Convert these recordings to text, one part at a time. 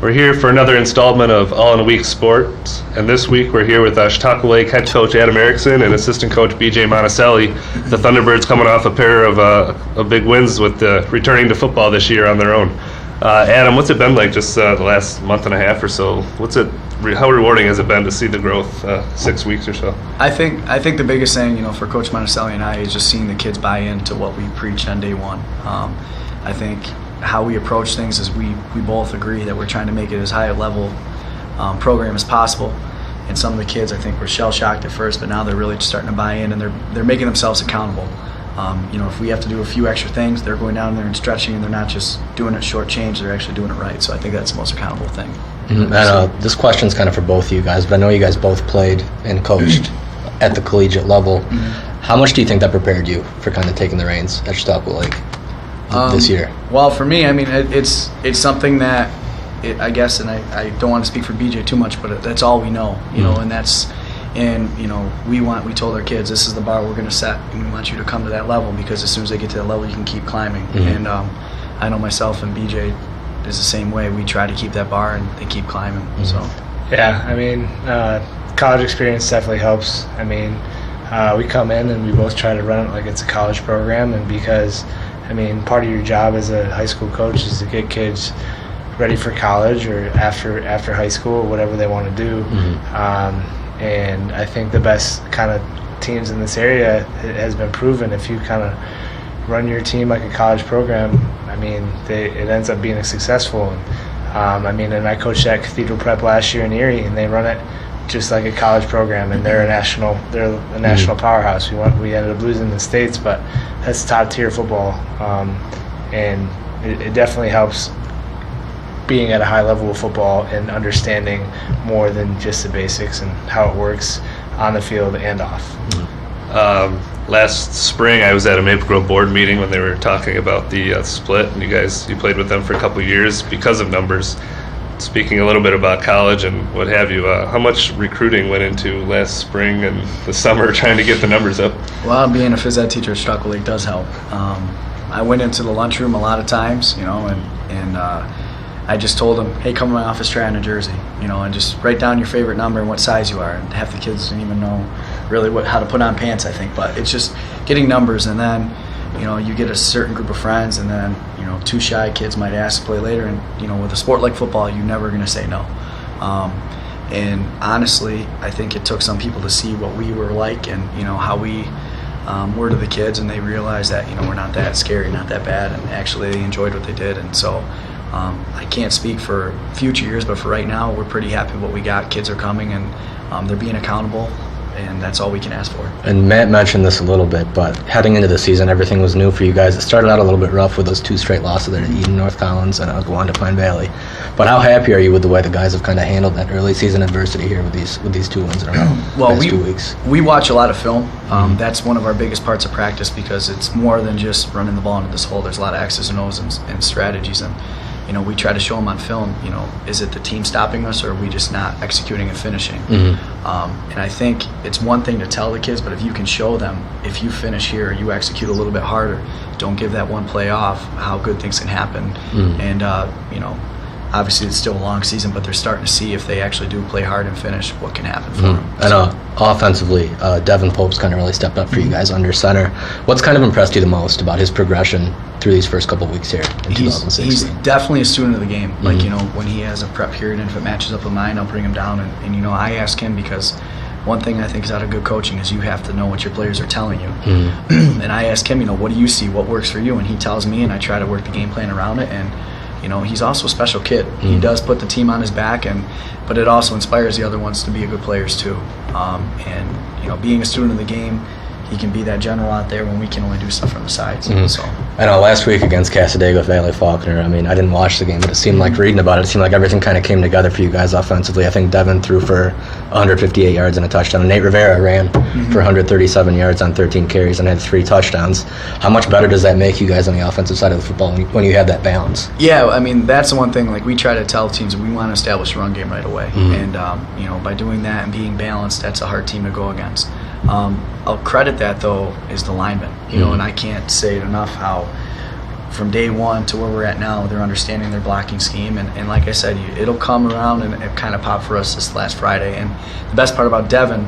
We're here for another installment of All in a Week Sports, and this week we're here with Chautauqua Lake head coach Adam Erickson and assistant coach B.J. Monacelli. The Thunderbirds coming off a pair of big wins with returning to football this year on their own. Adam, what's it been like just the last month and a half or so? How rewarding has it been to see the growth 6 weeks or so? I think the biggest thing, for Coach Monacelli and I is just seeing the kids buy into what we preached on day one. I think how we approach things is we both agree that we're trying to make it as high a level program as possible. And some of the kids, I think, were shell-shocked at first, but now they're really just starting to buy in, and they're making themselves accountable. If we have to do a few extra things, they're going down there and stretching, and they're not just doing it short change, they're actually doing it right. So I think that's the most accountable thing. Mm-hmm. And this question's kind of for both of you guys, but I know you guys both played and coached at the collegiate level. Mm-hmm. How much do you think that prepared you for kind of taking the reins at Chautauqua Lake this year? Well, for me, it's something that I guess, and I don't want to speak for BJ too much, but that's all we know, and we told our kids, this is the bar we're going to set, and we want you to come to that level, because as soon as they get to that level, you can keep climbing. Mm-hmm. And I know myself and BJ is the same way. We try to keep that bar, and they keep climbing. Mm-hmm. So yeah, college experience definitely helps. We come in and we both try to run it like it's a college program, and because part of your job as a high school coach is to get kids ready for college or after high school, whatever they want to do. Mm-hmm. And I think the best kind of teams in this area, it has been proven, if you kind of run your team like a college program, it ends up being successful. And I coached at Cathedral Prep last year in Erie, and they run it just like a college program, and they're a national powerhouse. We ended up losing the states, but that's top tier football, and it definitely helps being at a high level of football and understanding more than just the basics and how it works on the field and off. Last spring, I was at a Maple Grove board meeting when they were talking about the split, and you played with them for a couple of years because of numbers. Speaking a little bit about college and what have you, how much recruiting went into last spring and the summer trying to get the numbers up? Well, being a phys ed teacher at Chautauqua Lake does help. I went into the lunchroom a lot of times, and I just told them, hey, come to my office, try on a jersey, and just write down your favorite number and what size you are. And half the kids didn't even know really how to put on pants, I think. But it's just getting numbers, and then, you get a certain group of friends, and then, two shy kids might ask to play later. And, with a sport like football, you're never going to say no. And honestly, I think it took some people to see what we were like and, how we were to the kids, and they realized that, we're not that scary, not that bad, and actually they enjoyed what they did. And so I can't speak for future years, but for right now, we're pretty happy with what we got. Kids are coming, and they're being accountable, and that's all we can ask for. And Matt mentioned this a little bit, but heading into the season, everything was new for you guys. It started out a little bit rough with those 2 straight losses there at Eden, North Collins, and Gowanda Pine Valley. But how happy are you with the way the guys have kind of handled that early season adversity here with these 2 wins in a row? Well, 2 weeks. We watch a lot of film. That's one of our biggest parts of practice, because it's more than just running the ball into this hole. There's a lot of X's and O's and strategies, and we try to show them on film, is it the team stopping us, or are we just not executing and finishing? Mm-hmm. And I think it's one thing to tell the kids, but if you can show them, if you finish here, you execute a little bit harder, don't give that one play off, how good things can happen. Mm-hmm. And, obviously it's still a long season, but they're starting to see if they actually do play hard and finish, what can happen for them. And offensively, Devin Pope's kind of really stepped up for you guys under center. What's kind of impressed you the most about his progression through these first couple of weeks here in 2016? He's definitely a student of the game. Like, when he has a prep period, and if it matches up with mine, I'll bring him down. And I ask him, because one thing I think is out of good coaching is you have to know what your players are telling you. Mm-hmm. And I ask him, what do you see? What works for you? And he tells me, and I try to work the game plan around it. And he's also a special kid. Mm-hmm. He does put the team on his back, but it also inspires the other ones to be good players too. And being a student of the game, he can be that general out there when we can only do stuff from the sides. Mm-hmm. So I know last week against Casadega Valley Faulkner, I didn't watch the game, but it seemed like reading about it seemed like everything kind of came together for you guys offensively. I think Devin threw for 158 yards and a touchdown, and Nate Rivera ran for 137 yards on 13 carries and had 3 touchdowns. How much better does that make you guys on the offensive side of the football when you have that balance? Yeah, that's the one thing. Like, we try to tell teams we want to establish a run game right away. Mm-hmm. And by doing that and being balanced, that's a hard team to go against. I'll credit that, though, is the linemen. And I can't say it enough how from day one to where we're at now, they're understanding their blocking scheme. And like I said, it'll come around, and it kind of popped for us this last Friday. And the best part about Devin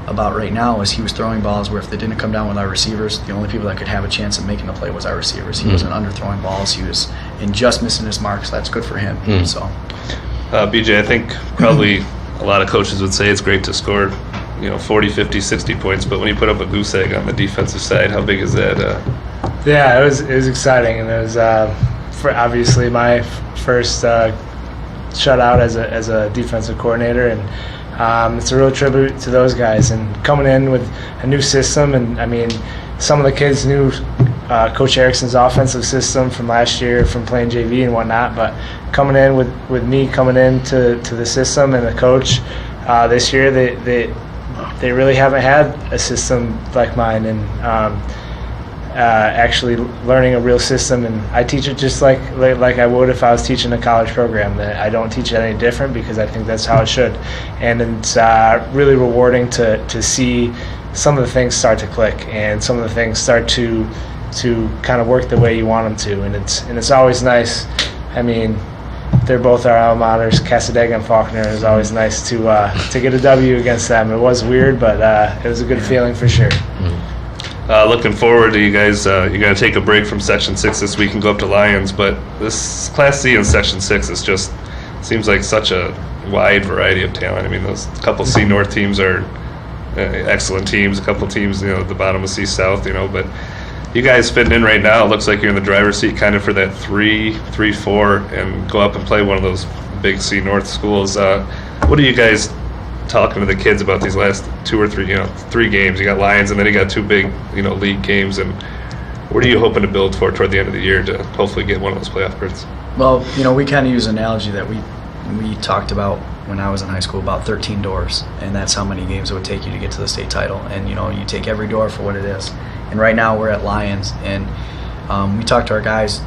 about right now is he was throwing balls where if they didn't come down with our receivers, the only people that could have a chance of making a play was our receivers. He wasn't underthrowing balls. He was in just missing his marks. So that's good for him. So, BJ, I think probably a lot of coaches would say it's great to score 40, 50, 60 points, but when you put up a goose egg on the defensive side, how big is that? Yeah, it was exciting, and it was obviously my first shutout as a defensive coordinator, and it's a real tribute to those guys. And coming in with a new system, and I mean, some of the kids knew Coach Erickson's offensive system from last year, from playing JV and whatnot, but coming in with me coming into the system and the coach this year, they really haven't had a system like mine, and actually learning a real system. And I teach it just like I would if I was teaching a college program. That I don't teach it any different, because I think that's how it should. And it's really rewarding to see some of the things start to click, and some of the things start to kind of work the way you want them to. And it's always nice. I mean, they're both our alma maters, Casadega and Faulkner. It was always nice to get a W against them. It was weird, but it was a good feeling for sure. Looking forward to you guys. You're going to take a break from Section 6 this week and go up to Lions, but this Class C and Section 6 is just seems like such a wide variety of talent. I mean, those couple C North teams are excellent teams. A couple teams, at the bottom of C South, but you guys fitting in right now. It looks like you're in the driver's seat kind of for that 3-4 and go up and play one of those big C North schools. What are you guys talking to the kids about these last 2 or 3, 3 games? You got Lions, and then you got 2 big, league games. And what are you hoping to build for toward the end of the year to hopefully get one of those playoff berths? Well, we kind of use an analogy that we talked about when I was in high school, about 13 doors, and that's how many games it would take you to get to the state title. And you take every door for what it is. And right now we're at Lions, and we talk to our guys.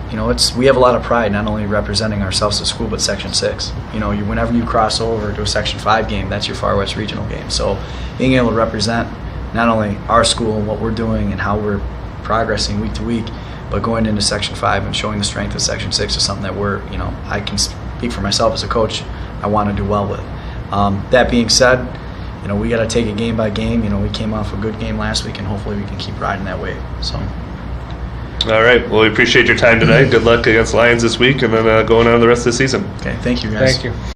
We have a lot of pride not only representing ourselves as a school, but Section 6. Whenever you cross over to a Section 5 game, that's your Far West Regional game. So being able to represent not only our school and what we're doing and how we're progressing week to week, but going into Section 5 and showing the strength of Section 6 is something that I can speak for myself as a coach, I want to do well with. That being said, we got to take it game by game. We came off a good game last week, and hopefully we can keep riding that wave. So. All right. Well, we appreciate your time tonight. Good luck against Lions this week, and then going on the rest of the season. Okay. Thank you, guys. Thank you.